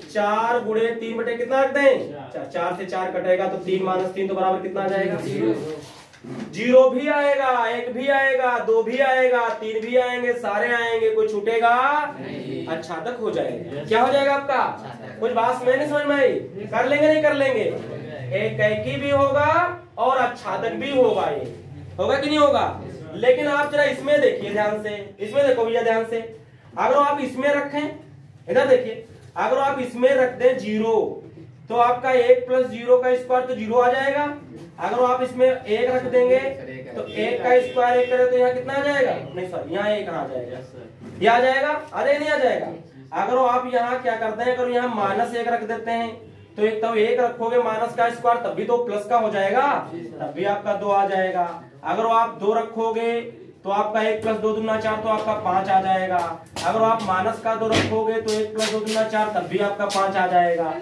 4 गुणे 3 बटे कितना रख दें? 4 से 4 कटेगा तो 3 माइनस 3 तो बराबर कितना आ जाएगा? जीरो भी आएगा, एक भी आएगा, दो भी आएगा, तीन भी आएंगे, सारे आएंगे, कोई छूटेगा अच्छादक हो जाएगा। क्या हो जाएगा आपका? कुछ बात में नहीं समझ में आई? कर लेंगे नहीं कर लेंगे? एकैकी भी होगा और अच्छादक भी होगा। ये होगा कि नहीं होगा? लेकिन आप जरा इसमें देखिए ध्यान से, इसमें देखो भैया ध्यान से। अगर आप इसमें रखें, इधर देखिए, अगर आप इसमें रख दें जीरो तो आपका 1 प्लस जीरो का स्क्वायर तो जीरो आ जाएगा। अगर आप इसमें 1 रख देंगे तो 1 का स्क्वायर 1 करे तो यहाँ कितना आ जाएगा? नहीं सर, यहाँ 1 कहाँ आ जाएगा? ये आ जाएगा? अरे नहीं आ जाएगा। अगर आप यहाँ क्या करते हैं, अगर यहाँ -1 रख देते हैं तो एक तब 1 रखोगे माइनस का स्क्वायर तब भी तो प्लस का हो जाएगा, तब भी आपका 2 आ जाएगा। अगर आप 2 रखोगे तो आपका 1 प्लस 2 दूना 4 तो आपका 5 आ जाएगा। अगर आप माइनस का 2 रखोगे तो 1 प्लस 2 दूना 4 तब भी आपका 5 आ जाएगा।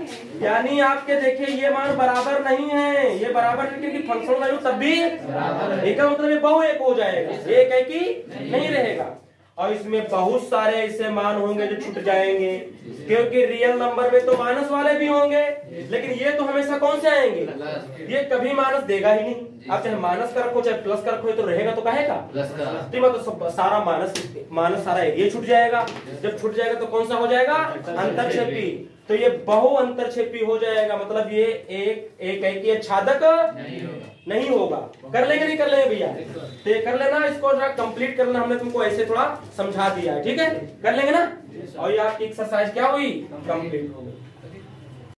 यानी आपके देखिए ये मान बराबर नहीं है, ये बराबर नहीं क्योंकि फंक्शनल वैल्यू तब भी इसका मतलब ये बहु एक हो जाएगा, एक है कि नहीं रहेगा। और इसमें बहुत सारे ऐसे मान होंगे जो छूट जाएंगे क्योंकि रियल नंबर में तो माइनस वाले भी होंगे, लेकिन ये तो हमेशा कौन से आएंगे? ये कभी माइनस देगा ही नहीं। आप चाहे माइनस का रखो चाहे प्लस का रखो, तो रहेगा तो कहेगा तो सब सारा माइनस सारा एरिया छूट जाएगा। जब छूट जाएगा तो कौन सा हो जाएगा? अंतरछेपी। तो ये बहु अंतरछेपी हो जाएगा, मतलब ये एक है अच्छादक नहीं होगा। कर लेंगे नहीं कर लेंगे भैया? तो ये कर लेना, इसको जरा कंप्लीट करना, हमने तुमको ऐसे थोड़ा समझा दिया है, ठीक है? कर लेंगे ना? और ये आपकी एक्सरसाइज क्या हुई? कंप्लीट हो गई।